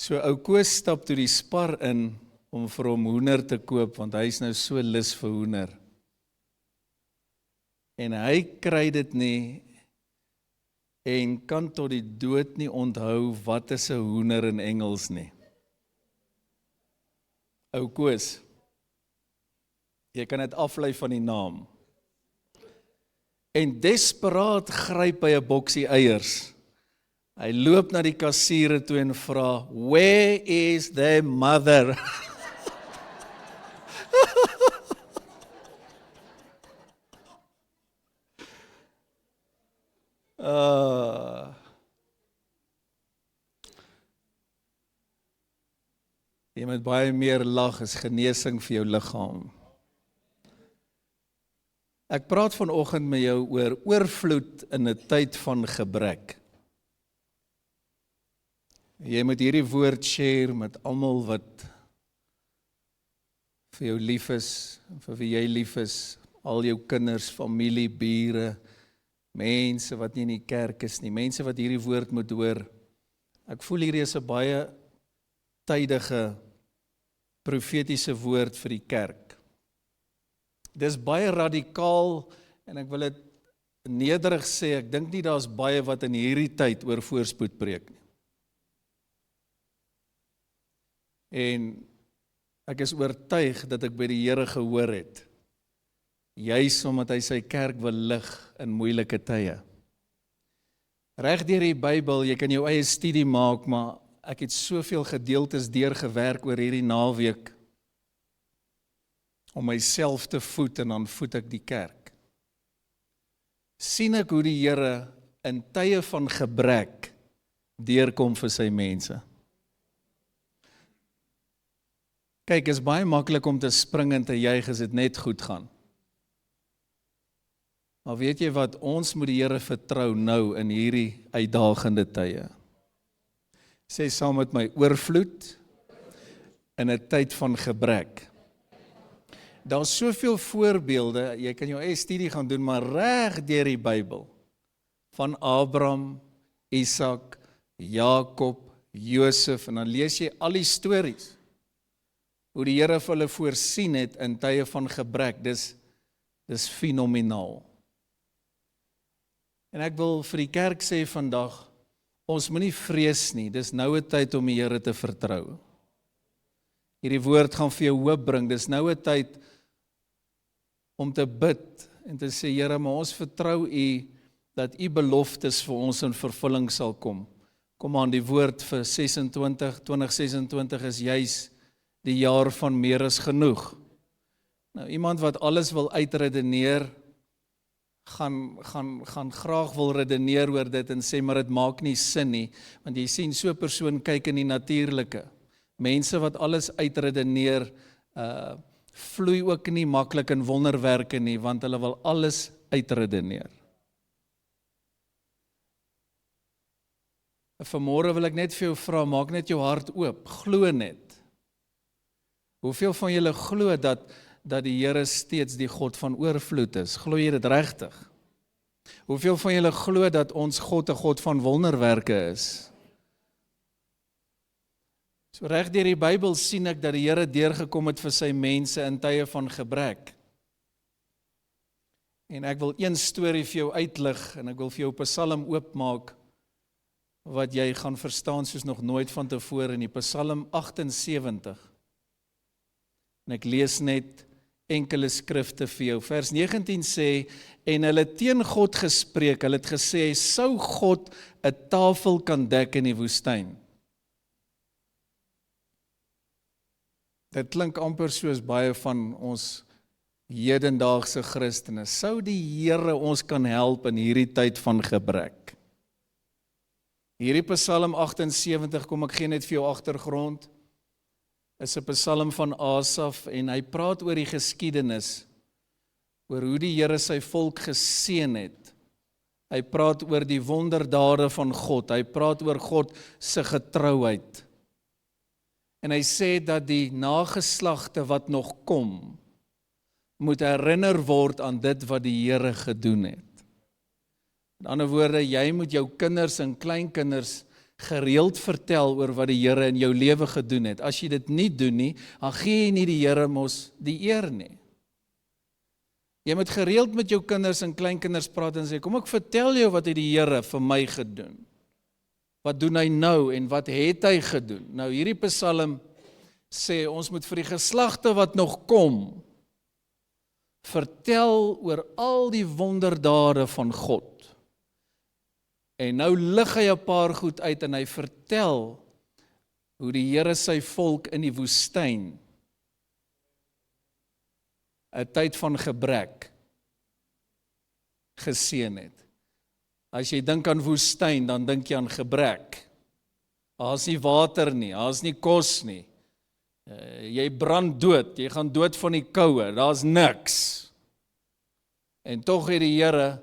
So ou Koos stap toe die Spar in om vir hom hoender te koop, want hy is nou so lus vir hoender. En hy kry dit nie, en kan tot die dood nie onthou wat is 'n hoender in Engels nie. Ou Koos, jy kan dit aflei van die naam. En desperaat gryp hy 'n boksie eiers. Hy loop na die kassiere toe en vra, "Where is their mother?" Jy moet baie meer lag, is genesing vir jou liggaam. Ek praat vanoggend met jou oor oorvloed in 'n tyd van gebrek. Jy moet hierdie woord share met almal wat vir jou lief is, vir wie jy lief is, al jou kinders, familie, bure, mense wat nie in die kerk is nie, mense wat hierdie woord moet hoor. Ek voel hierdie is 'n baie tydige profetiese woord vir die kerk. Dis baie radikaal en ek wil dit nederig sê, ek dink nie daar's baie wat in hierdie tyd oor voorspoed preek nie. En ek is oortuig dat ek by die Here gehoor het, juis omdat hy sy kerk wil lig in moeilike tye. Reg deur die Bybel, jy kan jou eie studie maak, maar ek het soveel gedeeltes deurgewerk oor hierdie naweek, om myself te voed en dan voed ek die kerk. Sien ek hoe die Here in tye van gebrek deurkom vir sy mense. Kyk, is baie maklik om te spring en te juig as dit net goed gaan. Maar weet jy wat, ons moet die Here vertrou nou in hierdie uitdagende tye. Sê saam met my, oorvloed in 'n tyd van gebrek. Daar's soveel voorbeelde, jy kan jou eie studie gaan doen, maar reg deur die Bybel, van Abraham, Isak, Jakob, Josef, en dan lees jy al die stories, hoe die Here vir hulle voorsien het in tye van gebrek, dis fenomenaal. En ek wil vir die kerk sê vandag, ons moenie vrees nie, dis nou 'n tyd om die Here te vertrou. Hierdie woord gaan vir jou hoop bring, dis nou 'n tyd om te bid en te sê, Here, maar ons vertrou U, dat U beloftes vir ons in vervulling sal kom. Kom aan, die woord vir 2026 is juis die jaar van meer as genoeg. Nou, iemand wat alles wil uitredeneer, gaan graag wil redeneer oor dit en sê, maar dit maak nie sin nie, want jy sien so 'n persoon kyk in die natuurlike. Mense wat alles uitredeneer, vloei ook nie maklik in wonderwerke nie, want hulle wil alles uitredeneer. Vanmôre wil ek net vir jou vra, maak net jou hart oop, glo net. Hoeveel van julle glo dat die Here steeds die God van oorvloed is? Glo jy dit regtig? Hoeveel van julle glo dat ons God 'n God van wonderwerke is? So reg deur die Bybel sien ek dat die Here deurgekom het vir sy mense in tye van gebrek. En ek wil een storie vir jou uitlig, en ek wil vir jou 'n Psalm oopmaak, wat jy gaan verstaan soos nog nooit van tevore, in die Psalm 78. En ek lees net enkele skrifte vir jou. Vers 19 sê, en hulle teen God gespreek, hulle het gesê, sou God 'n tafel kan dek in die woestyn? Dit klink amper soos baie van ons hedendaagse Christene. Sou die Here ons kan help in hierdie tyd van gebrek? Hierdie Psalm 78, kom ek gee net vir jou agtergrond, is 'n Psalm van Asaf, en hy praat oor die geskiedenis, oor hoe die Here sy volk geseën het. Hy praat oor die wonderdade van God, hy praat oor God se getrouheid. En hy sê dat die nageslagte wat nog kom, moet herinner word aan dit wat die Here gedoen het. In ander woorde, jy moet jou kinders en kleinkinders gereeld vertel oor wat die Here in jou lewe gedoen het. As jy dit nie doen nie, dan gee jy nie die Here mos die eer nie. Jy moet gereeld met jou kinders en kleinkinders praat en sê, kom ek vertel jou wat het die Here vir my gedoen. Wat doen hy nou en wat het hy gedoen? Nou hierdie Psalm sê, ons moet vir die geslagte wat nog kom, vertel oor al die wonderdade van God. En nou lig hy 'n paar goed uit en hy vertel hoe die Here sy volk in die woestyn 'n tyd van gebrek geseën het. As jy dink aan woestyn, dan dink jy aan gebrek. Daar's nie water nie, daar's nie kos nie. Jy brand dood, jy gaan dood van die koue, daar's niks. En tog het die Here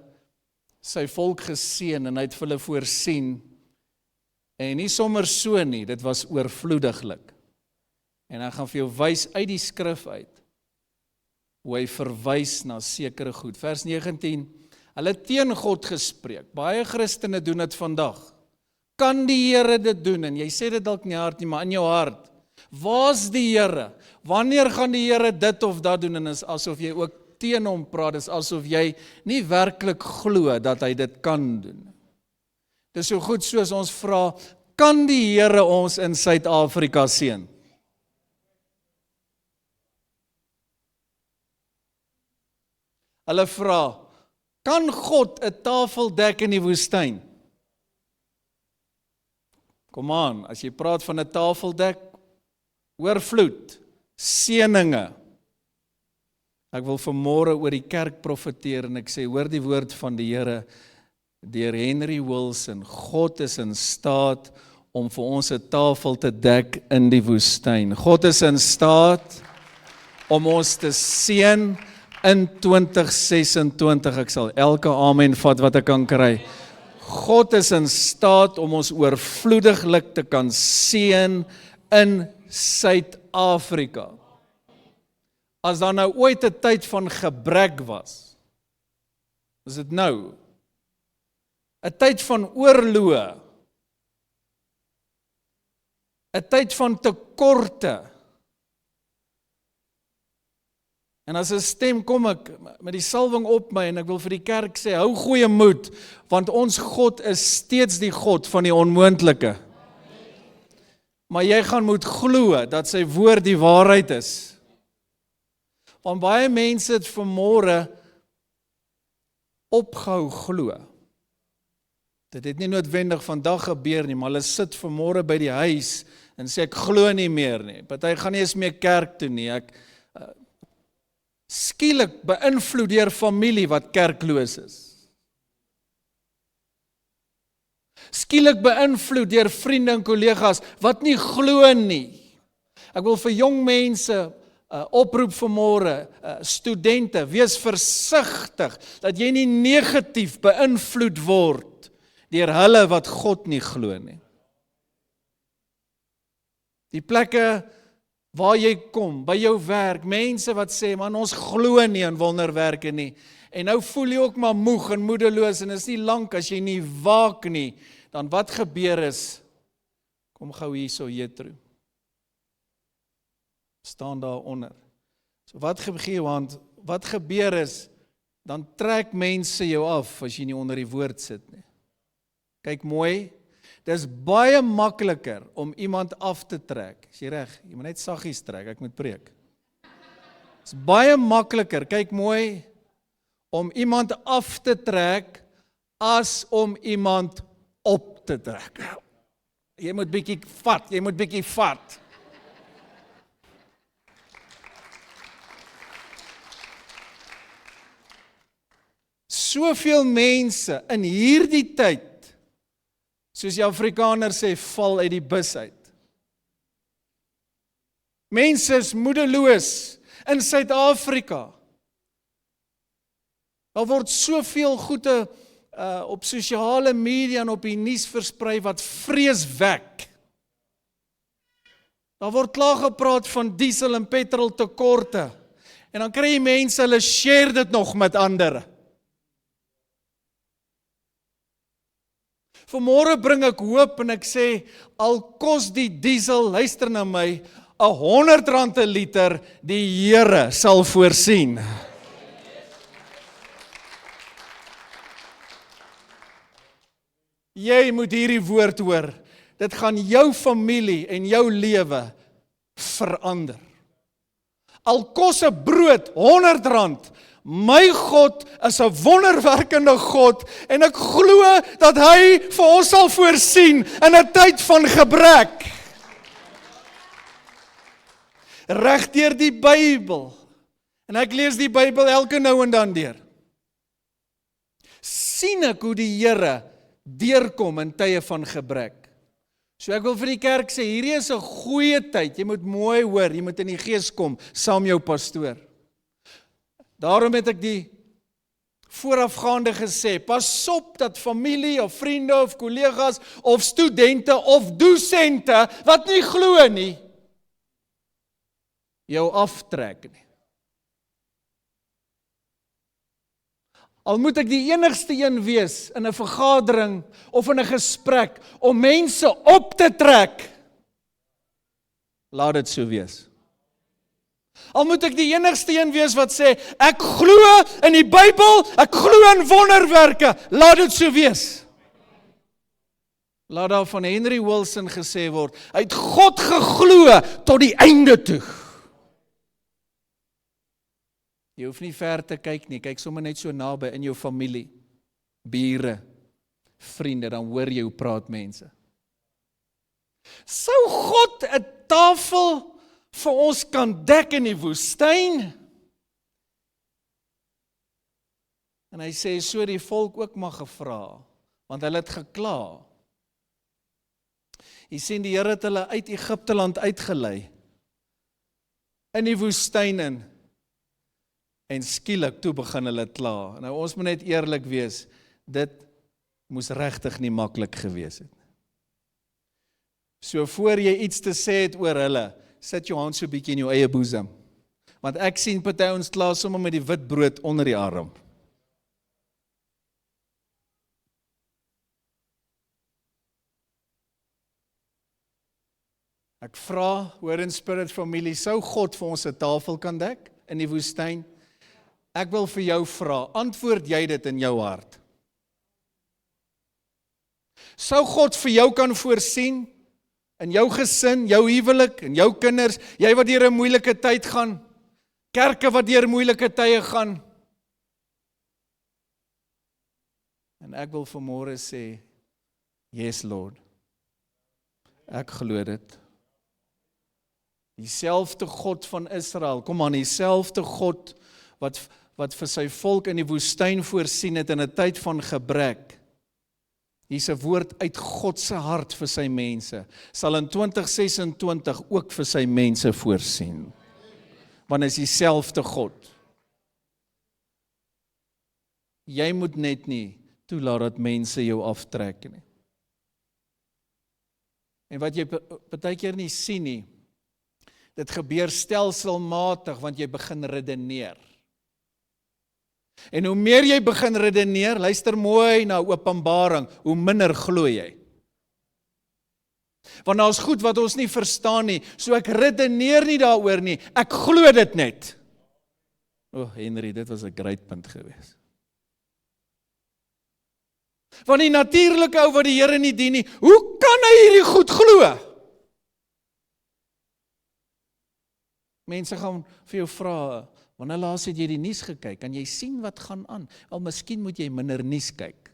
sy volk geseën en hy het vir hulle voorsien. En nie sommer so nie, dit was oorvloediglik. En hy gaan vir jou wys uit die skrif uit, hoe hy verwys na sekere goed. Vers 19, hulle het teen God gespreek. Baie Christene doen dit vandag. Kan die Here dit doen? En jy sê dit dalk nie hard nie, maar in jou hart. Waar's die Here? Wanneer gaan die Here dit of dat doen? En is asof jy ook teen hom praat, is asof jy nie werklik glo dat hy dit kan doen. Dit is so goed soos ons vra, kan die Here ons in Suid-Afrika seën? Hulle vra, kan God 'n tafel dek in die woestyn? Kom aan, as jy praat van 'n tafeldek, oorvloed, seëninge. Ek wil vanmôre oor die kerk profeteer en ek sê, hoor die woord van die Here deur Henry Wilson. God is in staat om vir ons 'n tafel te dek in die woestyn. God is in staat om ons te seën in 2026. Ek sal elke amen vat wat ek kan kry. God is in staat om ons oorvloediglik te kan seën in Suid-Afrika. As daar nou ooit 'n tyd van gebrek was, is dit nou. 'n tyd van oorloë, 'n tyd van tekorte. En as 'n stem kom ek met die salwing op my en ek wil vir die kerk sê, hou goeie moed, want ons God is steeds die God van die onmoontlike. Maar jy gaan moet glo dat sy woord die waarheid is. Want baie mense het vanmôre opgehou glo. Dit het nie noodwendig vandag gebeur nie, maar hulle sit vanmôre by die huis en sê ek glo nie meer nie. Party gaan nie eens meer kerk toe nie. Ek skielik beïnvloed deur familie wat kerkloos is. Skielik beïnvloed deur vriende en kollegas wat nie glo nie. Ek wil vir jong mense oproep vanmôre, studente, wees versigtig dat jy nie negatief beïnvloed word deur hulle wat God nie glo nie. Die plekke waar jy kom, by jou werk, mense wat sê, man ons glo nie in wonderwerke nie, en nou voel jy ook maar moeg en moedeloos, en is nie lank as jy nie waak nie, dan wat gebeur is, kom gou hierso Jethro, staan daar onder. So wat gebeur is, dan trek mense jou af, as jy nie onder die woord sit nie. Kyk mooi, dis baie makliker om iemand af te trek. Is jy reg? Jy moet net saggies trek, ek moet preek. Dis baie makliker, kyk mooi, om iemand af te trek, as om iemand op te trek. Jy moet bietjie vat. Soveel mense in hierdie tyd, soos die Afrikaner sê, val uit die bus uit. Mense is moedeloos in Suid-Afrika. Daar word soveel goede op sosiale media en op die nuus versprei wat vrees wek. Daar word klaar gepraat van diesel en petrol tekorte. En dan kry jy mense, hulle share dit nog met ander. Vanmôre bring ek hoop en ek sê, al kos die diesel, luister na my, R100 'n liter, die Here sal voorsien. Jy moet hierdie woord hoor. Dit gaan jou familie en jou lewe verander. Al kos 'n brood R100, my God is 'n wonderwerkende God en ek glo dat hy vir ons sal voorsien in 'n tyd van gebrek. Reg deur die Bybel. En ek lees die Bybel elke nou en dan deur. Sien ek hoe die Here deurkom in tye van gebrek. So ek wil vir die kerk sê, hierdie is 'n goeie tyd. Jy moet mooi hoor, jy moet in die gees kom saam jou pastoor. Daarom het ek die voorafgaande gesê, pas op dat familie of vriende of kollegas of studente of dosente wat nie glo nie, jou aftrek nie. Al moet ek die enigste een wees in 'n vergadering of in 'n gesprek om mense op te trek, laat dit so wees. Al moet ek die enigste een wees wat sê, ek glo in die Bybel, ek glo in wonderwerke, laat dit so wees. Laat daar van Henry Wilson gesê word, hy het God geglo tot die einde toe. Jy hoef nie ver te kyk nie, kyk sommer net so naby in jou familie, bure, vriende, dan hoor jy hoe praat mense. Sou God 'n tafel vir ons kan dek in die woestyn? En hy sê, so die volk ook maar gevra, want hulle het gekla. Jy sien, die Here het hulle uit Egipte land uitgelei, in die woestyn in, en skielik toe begin hulle kla. Nou ons moet net eerlik wees, dit moes regtig nie maklik gewees het. So voor jy iets te sê het oor hulle, sit jou hand so bietjie in jou eie boesem. Want ek sien party ons kla sommer met die wit brood onder die arm. Ek vra, hoor in Spirit familie, sou God vir ons 'n tafel kan dek in die woestyn? Ek wil vir jou vra, antwoord jy dit in jou hart? Sou God vir jou kan voorsien, in jou gesin, jou huwelik, en jou kinders, jy wat deur 'n moeilike tyd gaan, kerke wat deur moeilike tye gaan? En ek wil vanmôre sê, yes Lord, ek glo dit. Dieselfde God van Israel, kom aan, dieselfde God wat vir sy volk in die woestyn voorsien het in 'n tyd van gebrek. Hier's 'n woord uit God se hart vir sy mense, sal in 2026 ook vir sy mense voorsien. Want is dieselfde God. Jy moet net nie toelaat dat mense jou aftrek nie. En wat jy partykeer nie sien nie, dit gebeur stelselmatig, want jy begin redeneer. En hoe meer jy begin redeneer, luister mooi na Openbaring, hoe minder glo jy. Want daar is goed wat ons nie verstaan nie, so ek redeneer nie daaroor nie, ek glo dit net. Henry, dit was 'n great punt geweest. Want die natuurlike ou wat die Here nie dien nie, hoe kan hy hierdie goed glo? Mense gaan vir jou vra, wanneer laas het jy die nuus gekyk? Kan jy sien wat gaan aan? Al miskien moet jy minder nuus kyk.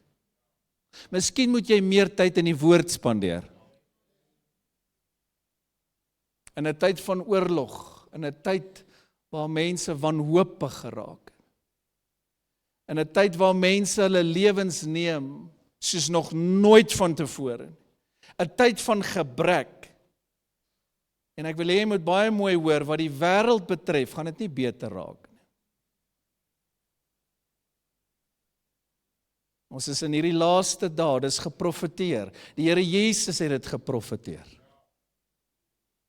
Miskien moet jy meer tyd in die woord spandeer. In 'n tyd van oorlog, in 'n tyd waar mense wanhoopig geraak. In 'n tyd waar mense hulle lewens neem, soos nog nooit van tevore. 'n Tyd van gebrek. En ek wil hê jy moet baie mooi hoor, wat die wêreld betref, gaan dit nie beter raak nie. Ons is in hierdie laaste dae, dis geprofeteer. Die Here Jesus het dit geprofeteer.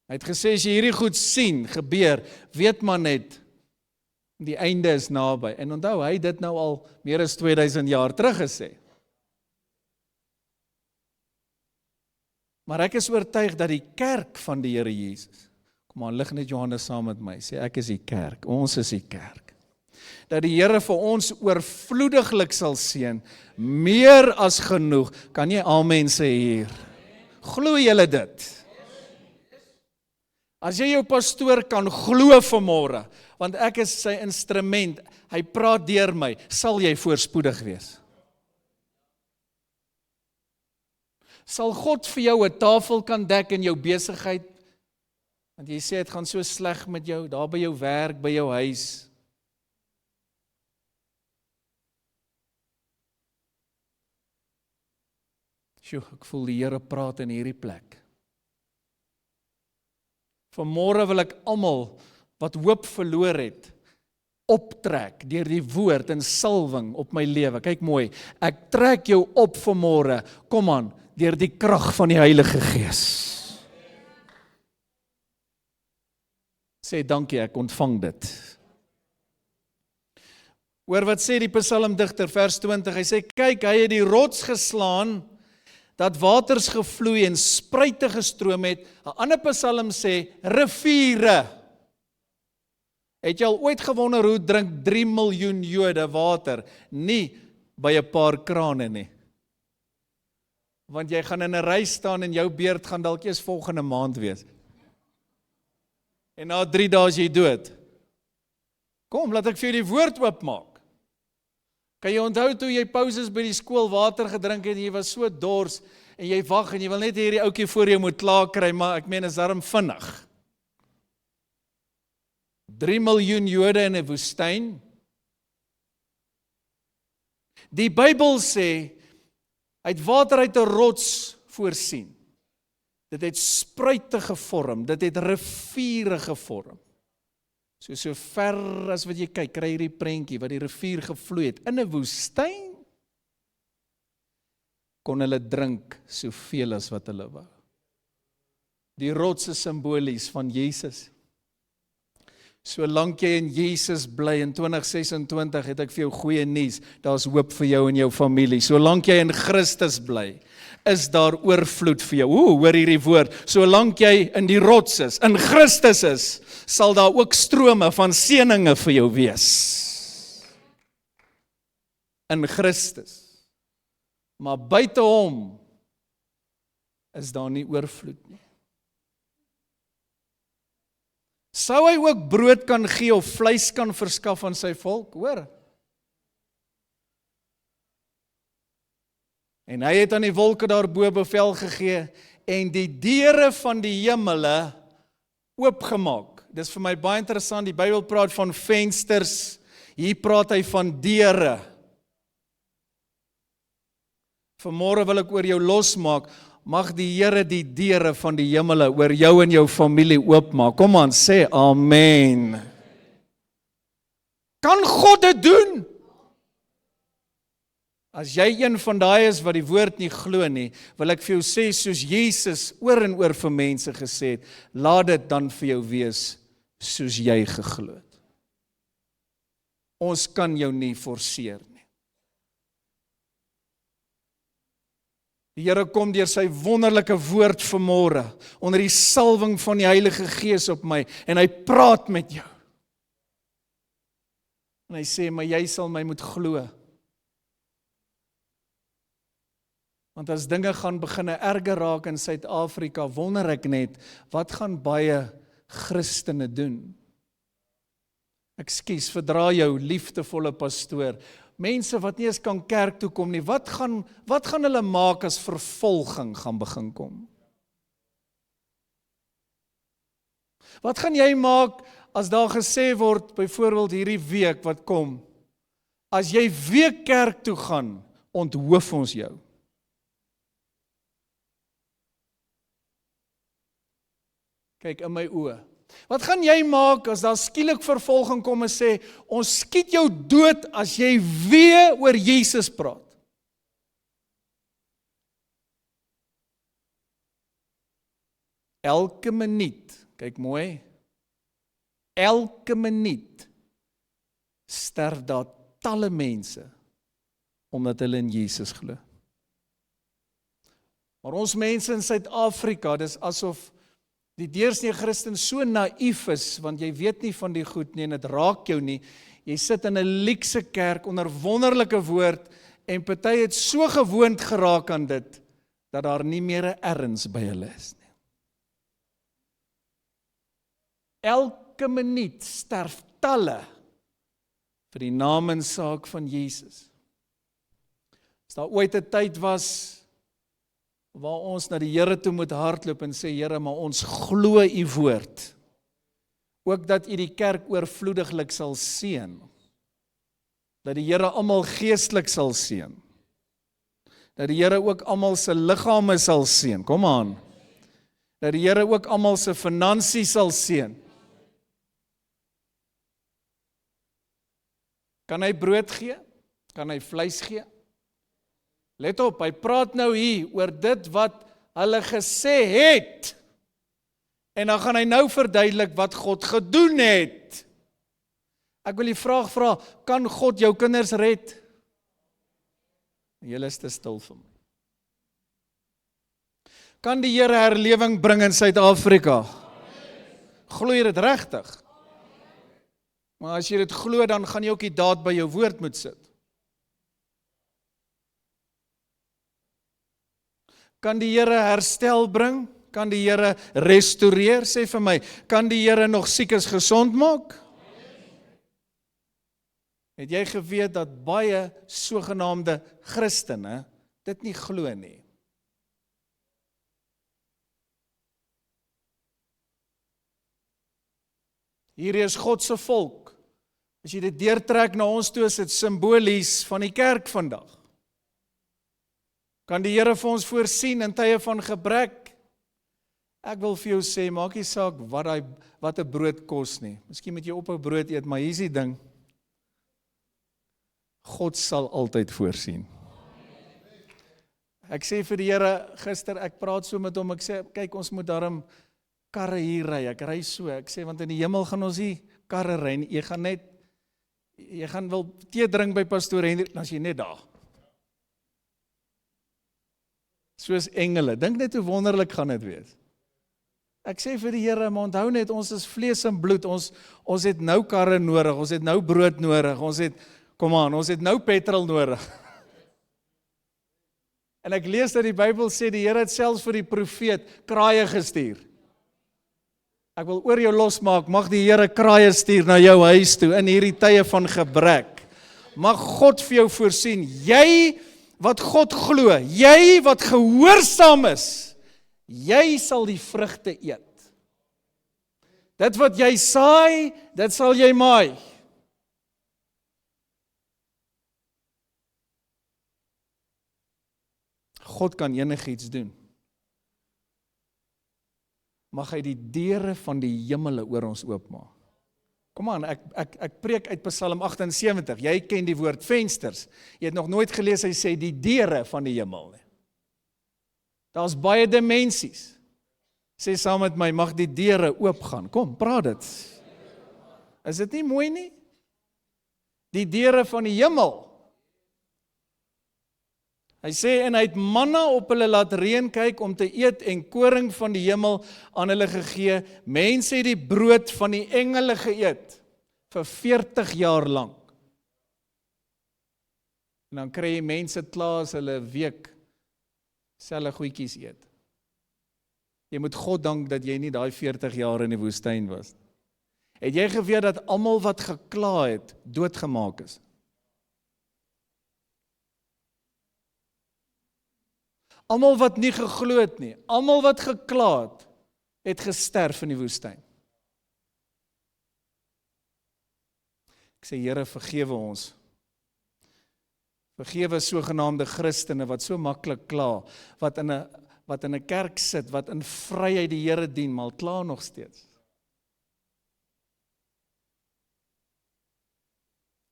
Hy het gesê, as jy hierdie goed sien, gebeur, weet maar net, die einde is naby. En onthou, hy het dit nou al meer as 2000 jaar terug gesê. Maar ek is oortuig dat die kerk van die Here Jesus, kom aan, lig net Johannes saam met my, sê ek is die kerk, ons is die kerk. Dat die Here vir ons oorvloediglik sal seën, meer as genoeg. Kan jy amen sê hier? Glo julle dit? As jy jou pastoor kan glo vanmôre, want ek is sy instrument, hy praat deur my, sal jy voorspoedig wees. Sal God vir jou 'n tafel kan dek in jou besigheid? Want jy sê dit gaan so sleg met jou, daar by jou werk, by jou huis. Sjoe, ek voel die Here praat in hierdie plek. Vanmôre wil ek almal wat hoop verloor het, optrek deur die woord en salwing op my lewe. Kyk mooi, ek trek jou op vanmôre, kom aan, deur die krag van die Heilige Gees. Sê dankie, ek ontvang dit. Hoor wat sê die psalmdigter, vers 20, hy sê, kyk, hy het die rots geslaan, dat waters gevloei en spruite gestroom het. 'n ander psalm sê, riviere. Het jy al ooit gewonder hoe drink 3 miljoen Jode water? Nie by 'n paar krane nie. Want jy gaan in 'n ry staan en jou beurt gaan dalk eers volgende maand wees. En na 3 dae is jy dood. Kom, laat ek vir jou die woord oopmaak. Kan jy onthou toe jy pauses by die skool water gedrink het en jy was so dors en jy wag en jy wil net hierdie ouetjie voor jou moet klaar kry, maar ek meen is darm vinnig. 3 miljoen Jode in 'n woestyn. Die Bybel sê, hy het water uit 'n rots voorsien. Dit het spruite gevorm, dit het riviere gevorm. So ver as wat jy kyk, kry hierdie prentjie wat die rivier gevloei het. In 'n woestyn kon hulle drink soveel as wat hulle wou. Die rots is simbolies van Jesus. Solank jy in Jesus bly in 2026 het ek vir jou goeie nuus, daar's hoop vir jou en jou familie. Solank jy in Christus bly, is daar oorvloed vir jou. Hoor hierdie woord, solank jy in die rots is, in Christus is, sal daar ook strome van seëninge vir jou wees. In Christus. Maar buite hom is daar nie oorvloed nie. Sou hy ook brood kan gee of vleis kan verskaf aan sy volk? Hoor. En hy het aan die wolke daarbo bevel gegee en die deure van die hemele oopgemaak. Dis vir my baie interessant, die Bybel praat van vensters, hier praat hy van deure. Vanmôre wil ek oor jou losmaak, mag die Here die deure van die hemele oor jou en jou familie oopmaak. Kom aan, sê amen. Kan God dit doen? As jy een van daai is wat die woord nie glo nie, wil ek vir jou sê, soos Jesus oor en oor vir mense gesê het, laat dit dan vir jou wees, soos jy geglo het. Ons kan jou nie forceer nie. Die Here kom deur sy wonderlike woord vanmôre, onder die salwing van die Heilige Gees op my, en hy praat met jou. En hy sê, maar jy sal my moet glo. Want as dinge gaan begin erger raak in Suid-Afrika, wonder ek net, wat gaan baie Christene doen? Ekskuus, verdra jou liefdevolle pastoor. Mense wat nie eens kan kerk toe kom nie, wat gaan hulle maak as vervolging gaan begin kom? Wat gaan jy maak as daar gesê word, byvoorbeeld hierdie week wat kom, as jy weer kerk toe gaan, onthoof ons jou. Kyk in my oë. Wat gaan jy maak as daar skielik vervolging kom en sê, ons skiet jou dood as jy weer oor Jesus praat? Elke minuut, kyk mooi, elke minuut sterf daar talle mense omdat hulle in Jesus glo. Maar ons mense in Suid-Afrika, dis asof die deursnee Christen so naïef is, want jy weet nie van die goed nie en dit raak jou nie. Jy sit in 'n luukse kerk onder wonderlike woord en party het so gewoond geraak aan dit, dat daar nie meer 'n erns by hulle is nie. Elke minuut sterf talle vir die naam en saak van Jesus. As daar ooit 'n tyd was waar ons na die Here toe moet hardloop en sê, Here, maar ons glo u woord. Ook dat u die kerk oorvloediglik sal seën. Dat die Here almal geestelik sal seën. Dat die Here ook almal se liggame sal seën. Kom aan. Dat die Here ook almal se finansies sal seën. Kan hy brood gee? Kan hy vleis gee? Let op, hy praat nou hier oor dit wat hulle gesê het. En dan gaan hy nou verduidelik wat God gedoen het. Ek wil die vraag vra, kan God jou kinders red? Julle is te stil vir my. Kan die Here herlewing bring in Suid-Afrika? Glo jy dit regtig? Maar as jy dit glo, dan gaan jy ook die daad by jou woord moet sit. Kan die Here herstel bring? Kan die Here restoreer? Sê vir my, kan die Here nog siekes gesond maak? Het jy geweet dat baie sogenaamde Christene dit nie glo nie? Hier is God se volk. As jy dit deurtrek na ons toe, is dit simbolies van die kerk vandag. Kan die Here vir ons voorsien in tye van gebrek? Ek wil vir jou sê, maak nie saak wat 'n brood kos nie. Miskien moet jy op 'n brood eet, maar hier is die ding. God sal altyd voorsien. Ek sê vir die Here, gister, ek praat so met hom, ek sê, kyk, ons moet daarom karre hier ry, ek ry so, ek sê, want in die hemel gaan ons nie karre ry nie, jy gaan wel tee drink by pastoor Hendrik, dan as jy net daar. Soos engele, dink net hoe wonderlik gaan dit wees. Ek sê vir die Here, maar onthou net, ons is vlees en bloed, ons het nou karre nodig, ons het nou brood nodig, ons het nou petrol nodig. En ek lees dat die Bybel sê, die Here het selfs vir die profeet kraaie gestuur. Ek wil oor jou losmaak, mag die Here kraaie stuur na jou huis toe, in hierdie tye van gebrek. Mag God vir jou voorsien, jy wat God glo, jy wat gehoorsaam is, jy sal die vrugte eet. Dit wat jy saai, dit sal jy maai. God kan enigiets doen. Mag hy die deure van die hemele oor ons oopmaak. Kom aan, ek preek uit Psalm 78, jy ken die woord vensters. Jy het nog nooit gelees, hy sê die deure van die hemel. Daar's baie dimensies. Sê saam met my, mag die deure oopgaan. Kom, praat dit. Is dit nie mooi nie? Die deure van die hemel. Hy sê, en hy het manna op hulle laat reën kyk om te eet en koring van die hemel aan hulle gegee. Mense het die brood van die engele geëet vir 40 jaar lank. En dan kry jy mense klaar as hulle 'n week selfe goedjies eet. Jy moet God dank dat jy nie daai 40 jaar in die woestyn was. Het jy geweet dat almal wat gekla het, doodgemaak is? Almal wat nie geglo het nie, almal wat gekla het gesterf in die woestyn. Ek sê, Here, vergewe ons. Vergewe sogenaamde Christene wat so maklik kla, wat in 'n kerk sit, wat in vryheid die Here dien, maar kla nog steeds.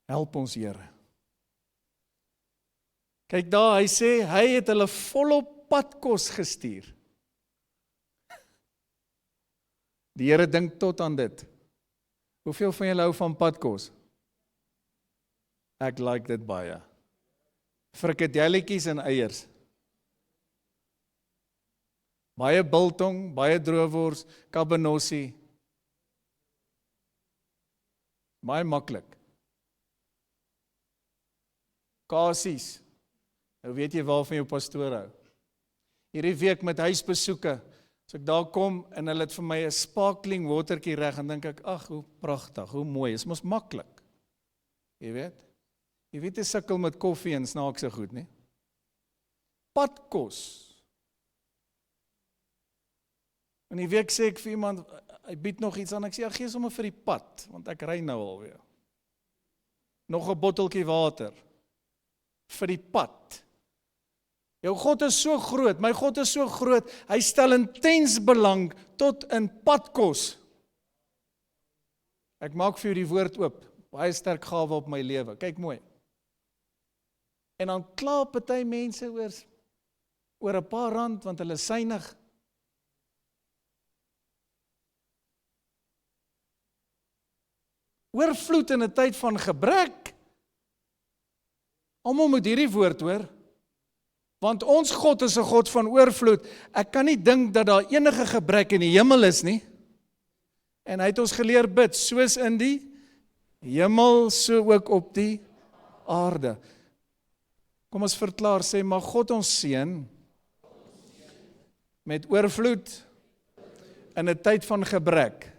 Help ons, Here. Kyk daar, hy sê, hy het hulle volop padkos gestuur. Die Here dink tot aan dit. Hoeveel van julle hou van padkos? Ek like dit baie. Frikadelletjies en eiers. Baie biltong, baie droewors, cabanossi. Baie maklik. Kasies. Nou weet jy waarvan jou pastoor hou. Hierdie week met huisbesoeke, as ek daar kom en hulle het vir my 'n sparkling watertjie reg, en dink ek, ag, hoe pragtig, hoe mooi, is mos maklik. Jy weet jy sukkel met koffie en snaakse goed, nie? Padkos. In die week sê ek vir iemand, hy bied nog iets aan, ek sê, ja, gee sommer vir die pad, want ek ry nou alweer. Nog 'n botteltjie water. Vir die pad. Jou God is so groot, my God is so groot, hy stel intens belang tot in padkos. Ek maak vir jou die woord oop, baie sterk gawe op my lewe, kyk mooi. En dan kla party mense oor 'n paar rand, want hulle is synig. Oorvloed in 'n tyd van gebrek. Almal moet hierdie woord hoor. Want ons God is 'n God van oorvloed. Ek kan nie dink dat daar enige gebrek in die hemel is nie. En hy het ons geleer bid, soos in die hemel, so ook op die aarde. Kom ons verklaar, sê, mag God ons seën met oorvloed in 'n tyd van gebrek.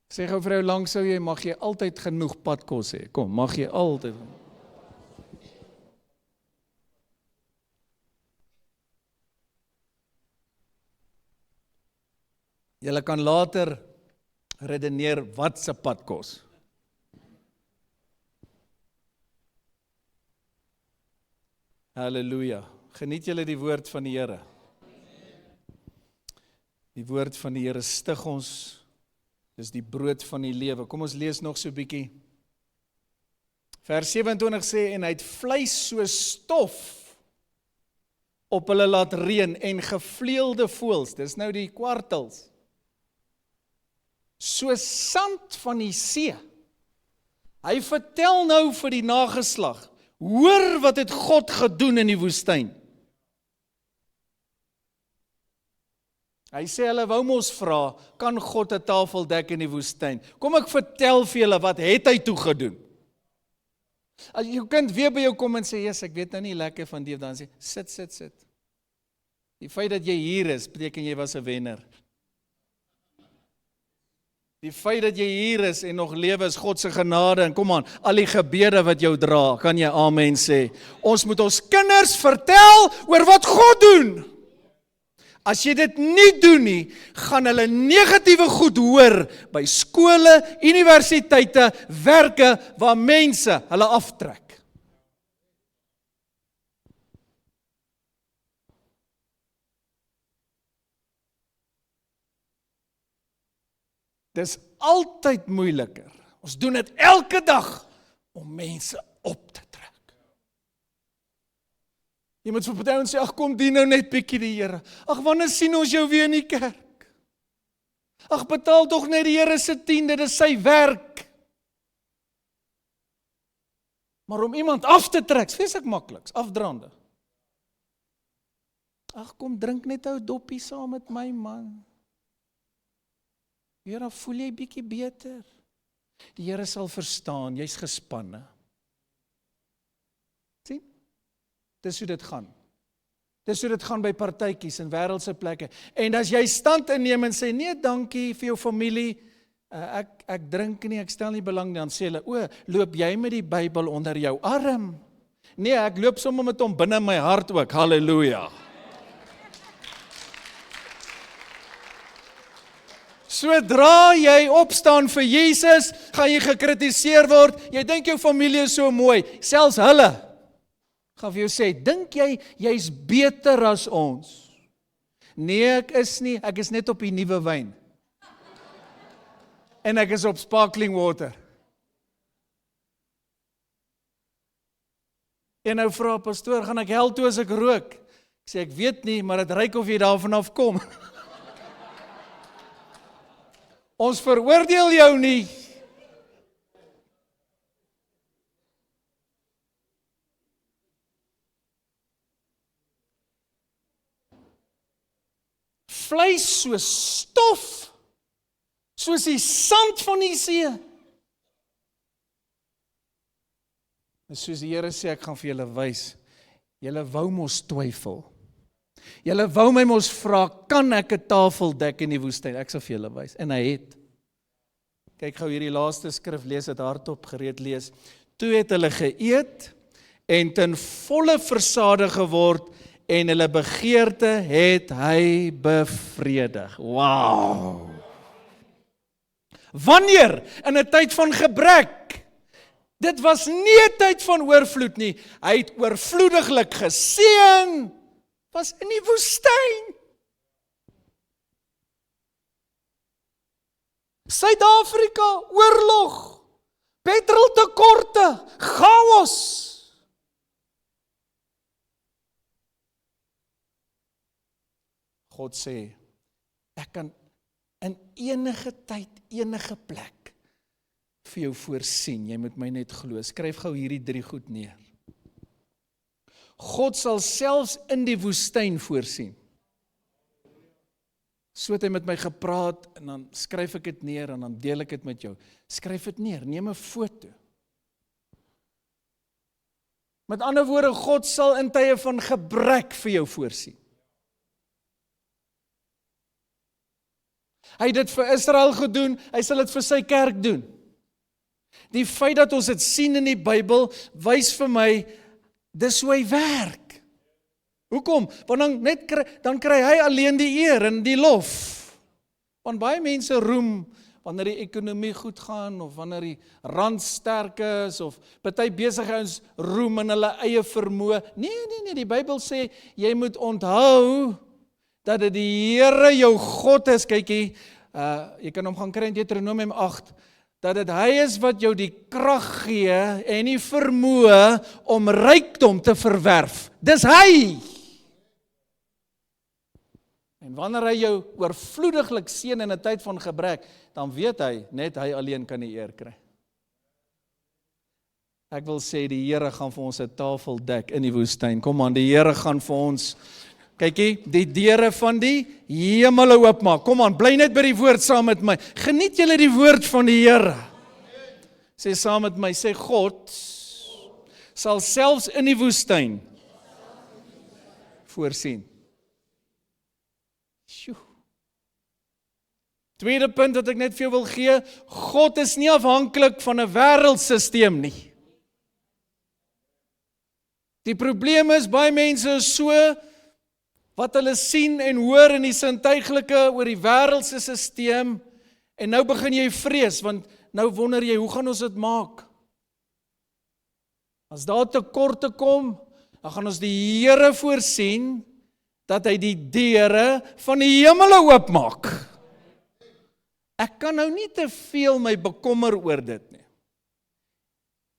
Sê gou vir jou, lank sou jy, mag jy altyd genoeg padkos hê. Kom, mag jy altyd. Julle kan later redeneer wat se padkos. Halleluja. Geniet julle die woord van die Here. Die woord van die Here stig ons. Dis die brood van die lewe. Kom ons lees nog so 'n bietjie. Vers 27 sê, en hy het vleis so stof op hulle laat reën en gevleelde voëls. Dis nou die kwartels. So sand van die see. Hy vertel nou vir die nageslag, hoor wat het God gedoen in die woestyn. Hy sê hulle wou mos vra, kan God 'n tafel dek in die woestyn? Kom ek vertel vir julle wat het hy toe gedoen. As jou kind weer by jou kom en sê, yes, ek weet nou nie lekker van die, dan sê, sit. Die feit dat jy hier is, beteken jy was 'n wenner. Die feit dat jy hier is en nog lewe is God se genade, en kom aan, al die gebede wat jou dra, kan jy amen sê. Ons moet ons kinders vertel oor wat God doen. As jy dit nie doen nie, gaan hulle negatiewe goed hoor by skole, universiteite, werke, waar mense hulle aftrek. Dis altyd moeiliker. Ons doen dit elke dag om mense op te trek. Jy moet vir party ons sê, ag kom dien nou net bietjie die Here. Ag wanneer sien ons jou weer in die kerk? Ag betaal tog net die Here se 10, dit is sy werk. Maar om iemand af te trek, vreeslik maklik, afdraande. Ag kom drink net 'n doppie saam met my man. Here, voel jy bietjie beter? Die Here sal verstaan, jy's gespanne. Sien? Dis hoe dit gaan. Dis hoe dit gaan by partytjies en wêreldse plekke. En as jy stand inneem en sê, nee, dankie vir jou familie, ek drink nie, ek stel nie belang nie, dan sê hulle, o, loop jy met die Bybel onder jou arm? Nee, ek loop sommer met hom binne my hart ook, halleluja. Sodra jy opstaan vir Jesus, gaan jy gekritiseer word, jy dink jou familie is so mooi, selfs hulle, gaan vir jou sê, dink jy, jy's beter as ons? Nee, ek is nie, ek is net op die nuwe wyn. En ek is op sparkling water. En nou vra pastoor, gaan ek hel toe as ek rook? Ek sê, ek weet nie, maar dit ryk of jy daarvan afkom. Ons veroordeel jou nie. vleis soos stof, soos die sand van die see. En soos die Here sê, ek gaan vir julle wys, julle wou mos twyfel. Julle wou my mos vra, kan ek 'n tafel dek in die woestyn? Ek sal vir julle wys. En hy het. Kyk gou hierdie laaste skrif, lees dit hardop, gereed lees. Toe het hulle geëet en ten volle versadig geword en hulle begeerte het hy bevredig. Wow! Wanneer? In 'n tyd van gebrek. Dit was nie 'n tyd van oorvloed nie. Hy het oorvloediglik geseën, was in die woestyn. Suid-Afrika, oorlog, petroltekorte, chaos. God sê, ek kan in enige tyd, enige plek vir jou voorsien. Jy moet my net glo. Skryf gou hierdie 3 goed neer. God sal selfs in die woestyn voorsien. So het hy met my gepraat en dan skryf ek dit neer en dan deel ek dit met jou. Skryf dit neer, neem 'n foto. Met ander woorde, God sal in tye van gebrek vir jou voorsien. Hy het dit vir Israel gedoen, hy sal dit vir sy kerk doen. Die feit dat ons dit sien in die Bybel, wys vir my, dis hoe hy werk. Hoekom? Want dan kry hy alleen die eer en die lof. Want baie mense roem, wanneer die ekonomie goed gaan, of wanneer die rand sterk is, of party besigheids roem in hulle eie vermoë. Nee, die Bybel sê, jy moet onthou, dat dit die Here jou God is. Kykie, jy kan hom gaan kry in Deuteronomium 8, dat dit hy is wat jou die krag gee en die vermoë om rykdom te verwerf. Dis hy! En wanneer hy jou oorvloediglik seën in 'n tyd van gebrek, dan weet hy, net hy alleen kan die eer kry. Ek wil sê, die Here gaan vir ons 'n tafel dek in die woestyn. Kom aan, die Here gaan vir ons, kykie, die deure van die hemele oopmaak. Kom aan, bly net by die woord saam met my. Geniet julle die woord van die Here. Sê saam met my, sê God sal selfs in die woestyn voorsien. Sjoe. Tweede punt wat ek net vir jou wil gee, God is nie afhanklik van 'n wêreldsisteem nie. Die probleem is, baie mense is so, wat hulle sien en hoor in die sintuiglike oor die wêreldse sisteem, en nou begin jy vrees, want nou wonder jy, hoe gaan ons dit maak? As daar tekorte kom, dan gaan ons die Here voorsien, dat hy die deure van die hemele oopmaak. Ek kan nou nie te veel my bekommer oor dit nie.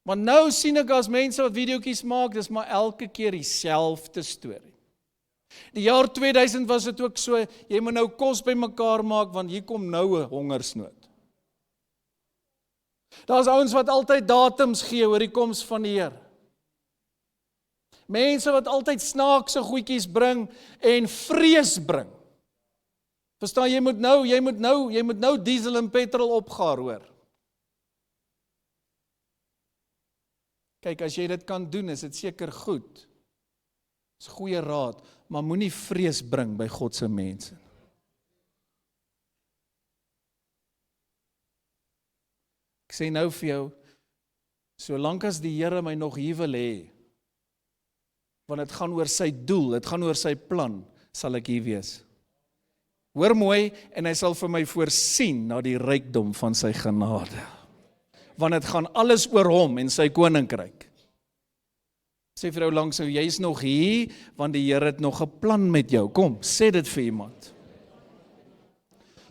Want nou sien ek as mense wat videoetjies maak, dis maar elke keer dieselfde storie. Die jaar 2000 was dit ook so, jy moet nou kos bymekaar maak, want hier kom nou 'n hongersnood. Daar's ouens wat altyd datums gee oor die koms van die Here. Mense wat altyd snaakse goedjies bring en vrees bring. Verstaan, jy moet nou diesel en petrol opgaar, hoor. Kyk, as jy dit kan doen, is dit seker goed. Dis goeie raad, maar moenie vrees bring by God se mense. Ek sê nou vir jou, solank as die Here my nog hier wil hê, want dit gaan oor sy doel, dit gaan oor sy plan, sal ek hier wees. Hoor mooi, en hy sal vir my voorsien na die rykdom van sy genade. Want dit gaan alles oor hom en sy koninkryk. Sê vir jou langs jou, jy is nog hier, want die Here het nog 'n plan met jou. Kom, sê dit vir iemand.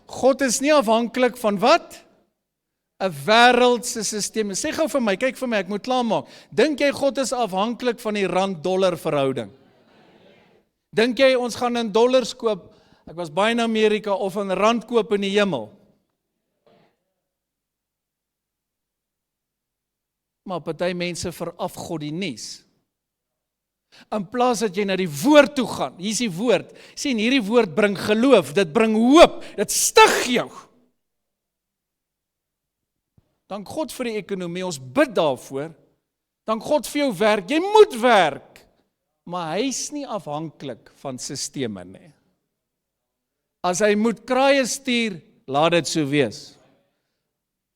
God is nie afhanklik van wat? 'n wêreldse sisteem. Sê gou vir my, kyk vir my, ek moet klaarmaak. Dink jy God is afhanklik van die rand-dollar verhouding? Dink jy ons gaan in dollars koop? Ek was baie in Amerika, of in rand koop in die hemel. Maar party mense veraf God die nuus. In plaas dat jy na die woord toe gaan, hier is die woord, sien hierdie woord bring geloof, dit bring hoop, dit stig jou. Dank God vir die ekonomie, ons bid daarvoor, dank God vir jou werk, jy moet werk, maar hy is nie afhanklik van sisteme nie. As hy moet kraaie stuur, laat dit so wees.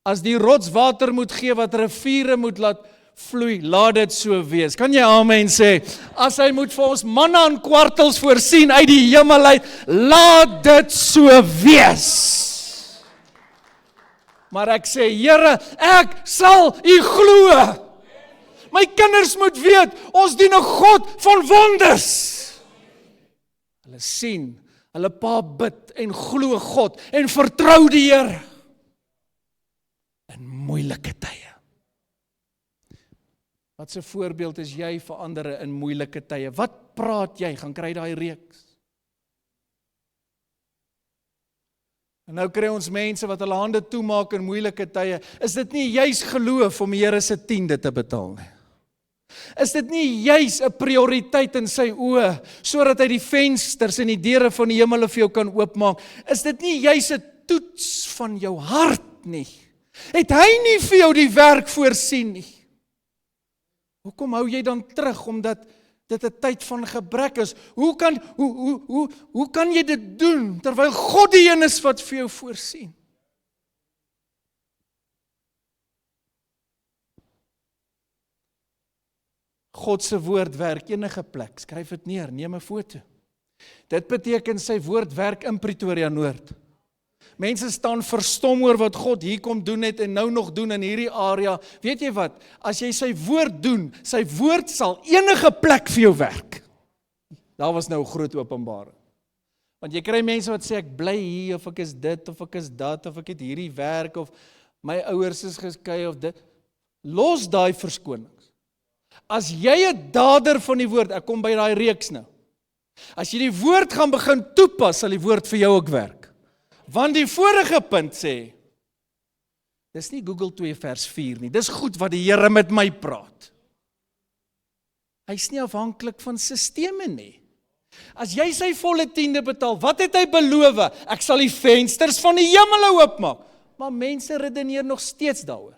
As die rots water moet gee, wat riviere moet laat vloei, laat dit so wees. Kan jy amen sê? As hy moet vir ons manna en kwartels voorsien uit die hemel uit, laat dit so wees. Maar ek sê, Here, ek sal U glo. My kinders moet weet, ons dien 'n God van wonders. Hulle sien, hulle pa bid en glo God en vertrou die Here in moeilike tye. Wat 'n voorbeeld is jy vir ander in moeilike tye? Wat praat jy? Gaan kry daai reeks. En nou kry ons mense wat hulle hande toemaak in moeilike tye. Is dit nie juis geloof om die Here se 10de te betaal nie? Is dit nie juis 'n prioriteit in sy oë, sodat hy die vensters en die deure van die hemel vir jou kan oopmaak? Is dit nie juis 'n toets van jou hart nie? Het hy nie vir jou die werk voorsien nie? Hoekom hou jy dan terug, omdat dit 'n tyd van gebrek is? Hoe kan jy dit doen, terwyl God die een is wat vir jou voorsien? God se woord werk enige plek, skryf dit neer, neem 'n foto. Dit beteken sy woord werk in Pretoria Noord. Mense staan verstom oor wat God hier kom doen het en nou nog doen in hierdie area. Weet jy wat? As jy sy woord doen, sy woord sal enige plek vir jou werk. Daar was nou 'n groot openbaring. Want jy kry mense wat sê ek bly hier, of ek is dit, of ek is dat, of ek het hierdie werk, of my ouers is geskei, of dit. Los daai verskonings. As jy 'n dader van die woord, ek kom by daai reeks nou. As jy die woord gaan begin toepas, sal die woord vir jou ook werk. Want die vorige punt sê, dis nie Google 2 vers 4 nie, dis goed wat die Here met my praat. Hy is nie afhanklik van sisteme nie. As jy sy volle 10de betaal, wat het hy beloof? Ek sal die vensters van die hemel oopmaak. Maar mense redeneer nog steeds daaroor.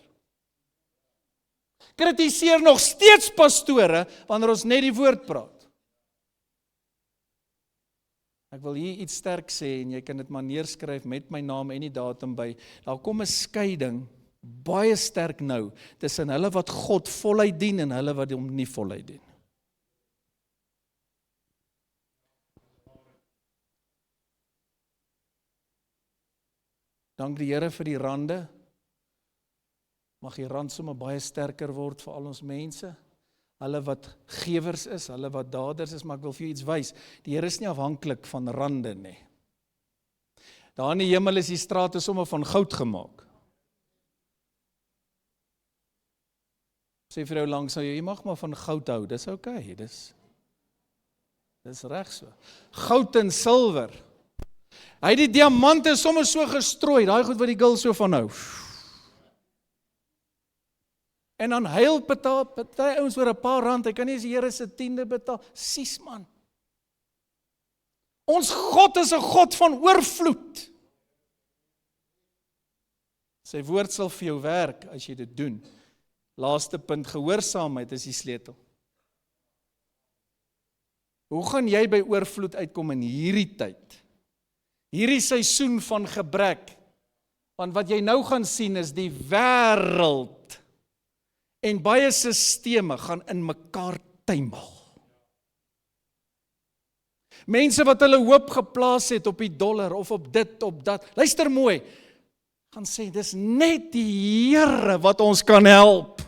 Kritiseer nog steeds pastore, wanneer ons net die woord praat. Ek wil hier iets sterk sê, en jy kan dit maar neerskryf met my naam en die datum by. Daar kom 'n skeiding, baie sterk nou, tussen hulle wat God voluit dien en hulle wat hom nie voluit dien. Dank die Here vir die rande. Mag die rand sommer baie sterker word vir al ons mense. Hulle wat gewers is, hulle wat daders is, maar ek wil vir jou iets wys. Die Here is nie afhanklik van rande nie. Daar in die hemel is die strate sommer van goud gemaak. Sê vir jou langs aan jou, jy mag maar van goud hou, dis okay, dis reg so. Goud en silwer. Hy het die diamante sommer so gestrooi, daai goed wat die gil so van hou. En dan huil betaal, party ouens oor 'n paar rand, hy kan nie eens die Here se 10de betaal. Sies man. Ons God is 'n God van oorvloed. Sy woord sal vir jou werk as jy dit doen. Laaste punt, gehoorsaamheid is die sleutel. Hoe gaan jy by oorvloed uitkom in hierdie tyd? Hierdie seisoen van gebrek. Want wat jy nou gaan sien is die wêreld en baie sisteme gaan in mekaar tuimel. Mense wat hulle hoop geplaas het op die dollar of op dit, op dat. Luister mooi, gaan sê, dis net die Here wat ons kan help.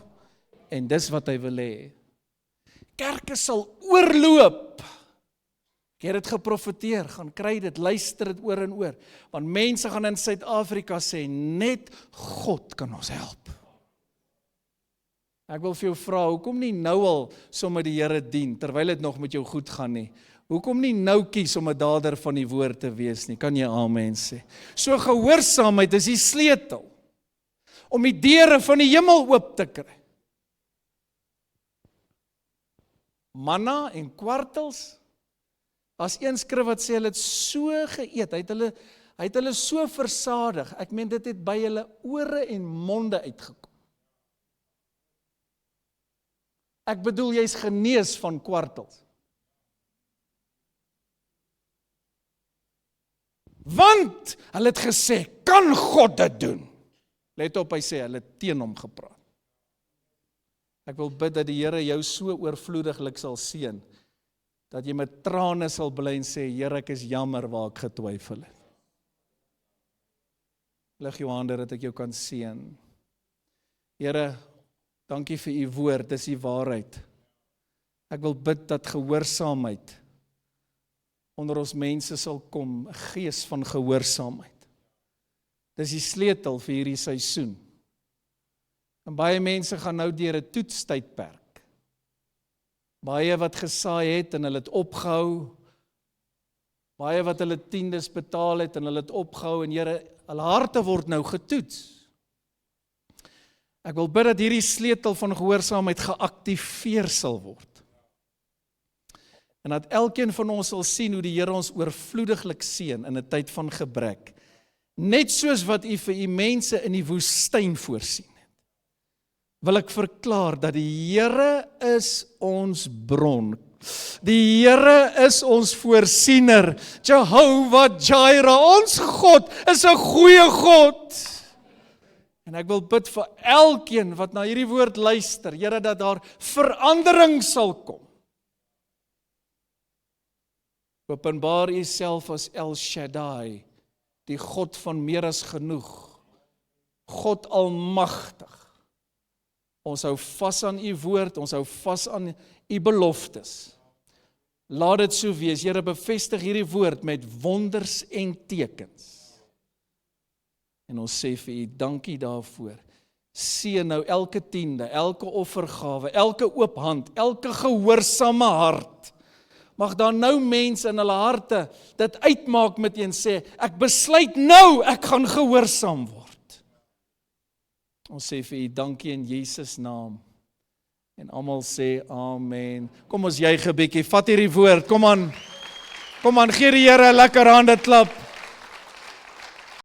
En dis wat hy wil hê. Kerke sal oorloop. Ek het dit geprofeteer, gaan kry dit, luister dit oor en oor. Want mense gaan in Suid-Afrika sê, net God kan ons help. Ek wil vir jou vra, hoekom nie nou al sommer die Here dien, terwyl dit nog met jou goed gaan nie? Hoekom nie nou kies om 'n dader van die woord te wees nie? Kan jy amen sê? So gehoorsaamheid is die sleutel om die deure van die hemel oop te kry. manna en kwartels. As een skrif wat sê hulle het so geëet, hy het hulle so versadig, ek meen dit het by hulle ore en monde uitgekom. Ek bedoel jy's genees van kwartels. Want hulle het gesê, kan God dit doen? Let op, hy sê, hulle het teen hom gepraat. Ek wil bid dat die Here jou so oorvloediglik sal seën, dat jy met trane sal bly en sê, Here, ek is jammer waar ek getwyfel het. Lig jou hande dat ek jou kan seën. Here, dankie vir u woord, dis die waarheid. Ek wil bid dat gehoorsaamheid onder ons mense sal kom, 'n gees van gehoorsaamheid. Dis die sleutel vir hierdie seisoen. En baie mense gaan nou deur 'n toetstydperk. Baie wat gesaai het en hulle het opgehou. Baie wat hulle tiendes betaal het en hulle het opgehou en Here, hulle harte word nou getoets. Ek wil bid dat hierdie sleutel van gehoorsaamheid geaktiveer sal word. En dat elkeen van ons sal sien hoe die Here ons oorvloediglik seën in 'n tyd van gebrek. Net soos wat u vir u mense in die woestyn voorsien het. Wil ek verklaar dat die Here is ons bron. Die Here is ons voorsiener. Jehovah Jireh, ons God is 'n goeie God. En ek wil bid vir elkeen wat na hierdie woord luister, Here, dat daar verandering sal kom. Openbaar u self as El Shaddai, die God van meer as genoeg, God almagtig. Ons hou vas aan u woord, ons hou vas aan u beloftes. Laat dit so wees, Here, bevestig hierdie woord met wonders en tekens. En ons sê vir u, dankie daarvoor. Seën nou elke tiende, elke offergawe, elke oop hand, elke gehoorsame hart. Mag daar nou mense in hulle harte dit uitmaak met een sê, ek besluit nou, ek gaan gehoorsaam word. Ons sê vir u dankie in Jesus naam. En almal sê amen. Kom ons juig 'n bietjie, vat hierdie woord, kom aan, gee die Here 'n lekker hande klap.